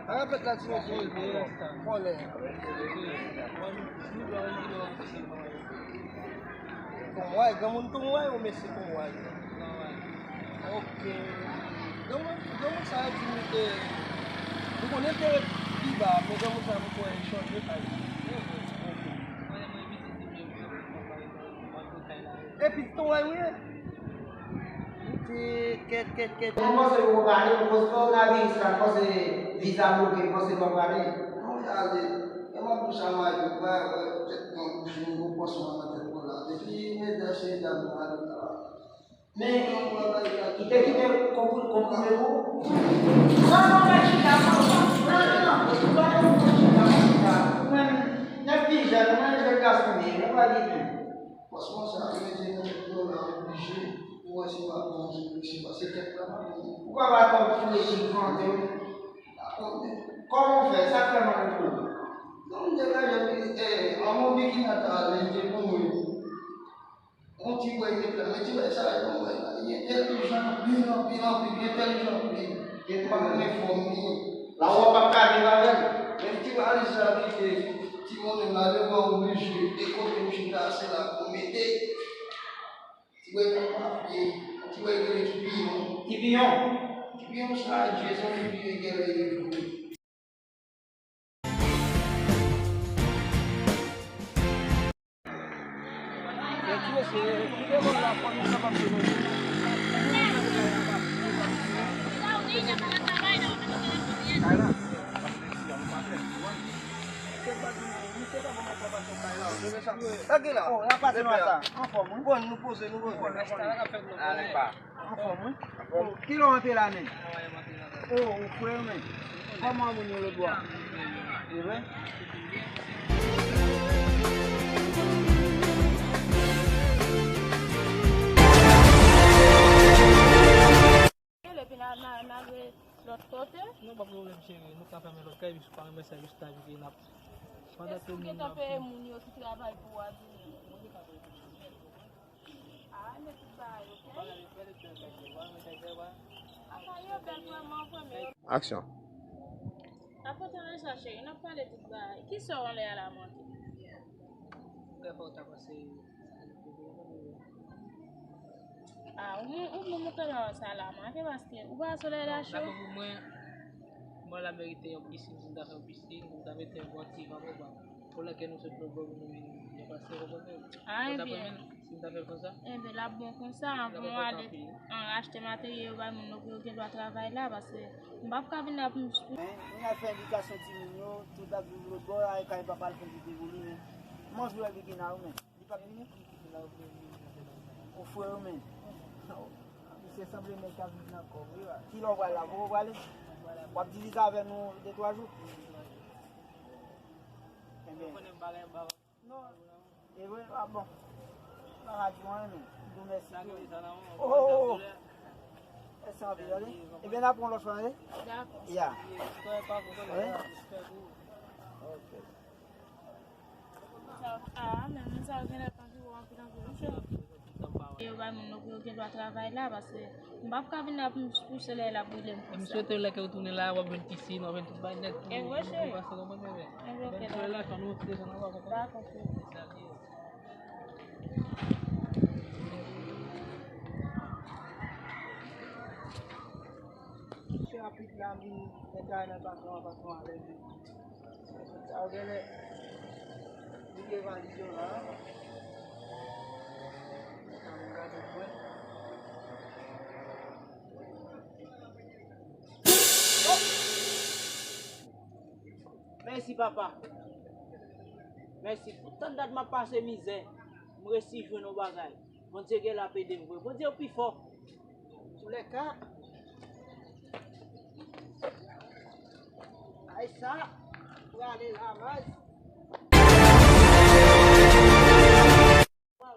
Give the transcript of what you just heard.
Repete la situation. Conway, gamon Conway ou Messi Conway? Ok. Gamon sa activité. Vous connaissez Biba, mais gamon sa vous pouvez changer par et puis Conway, oui. Non posso giocare, non posso la vista, non posso visa bloqué, non posso giocare. Non, regardez, eu uma puxa mais do pai, não posso mais matricular. Depuis, me deixei da minha Mais il t'a quitté comprenez-vous? Non, vai chegar, não é pija, não é jogar comigo, não vai vir. Posso mostrar que eu tenho um obligé ou assim, você quer trabalhar? Pourquoi va-t-on filer sur le Comment on fait ça fait mal pour não deve a mão de quem está ali, de como on t'y voit, mais tu vas sair como ele é inteligente, bem inteligente, ele vai me formar. Lá o papai de lá Ele te vai avisar que te manda lá levar um bicho e quando eu chegar, sei lá, cometer, tu vai tomar frio, tu vai querer que pinhão. Que pinhão? Que pinhão sai, Jesus, não vai querer. Aqui lá. Oh, rapaz, não está. En forme. Bon, nous posons, nous posons. Allez, pas. En forme. Qui l'ont monté là, même? Oh, au frère, même. Comment vous le doigt? C'est vrai? L'autre côté? Non, pas de problème, chérie. Nous avons fait l'autre cas, je suis pas un service qui n'a pas. Est-ce que tu as fait un qui travaille pour vous? Ah, mais c'est ça, ok? Action. Après, tu as cherché, on a parlé de tout ça. Qui sont les à la montée? Ah, on me connaît un salam, parce que on va sur la chose. Moi, la vérité, on piscine, on a fait une piscine, on a fait un voiture, pour laquelle nous sommes passés au Ah, eh bien. Si on a fait comme ça? Eh bien, là, bon, comme ça, on va aller acheter matériel, on va nous travailler là, parce que on va pas venir pour nous. On a fait indication de Timino, tout à le bord, avec un papa qui déroule. Moi, je veux aller à la main. Il pas venir? Au foyer, mais. C'est semblé mettre à venir encore. Qui l'envoie là? Vous voyez? On va diviser avec nous 2-3 jours. Non. Et oui, ah bon. La radio, nous merci. Oh! C'est un peu. Et bien là, pour le choix, D'accord. yeah. Ah, mais nous avons bien attendu pour rentrer on va nous travailler là parce que on va pas venir pour cela là pour les. Je souhaite que vous tournez là, on va une piscine, on va tout bain net. Et ouais, c'est. Là, quand nous faisons on va. D'accord. C'est rapide là, mais t'as un patron avec lui. Ça va bien les évaluations là. Merci papa. Merci. Pour tant de m'a passé misère. Je réussis jouer nos bagages. Bon Dieu la paix de vous. Bon Dieu plus fort. Tous les cas. Aïe ça. Pour aller là, vas-y. Wow,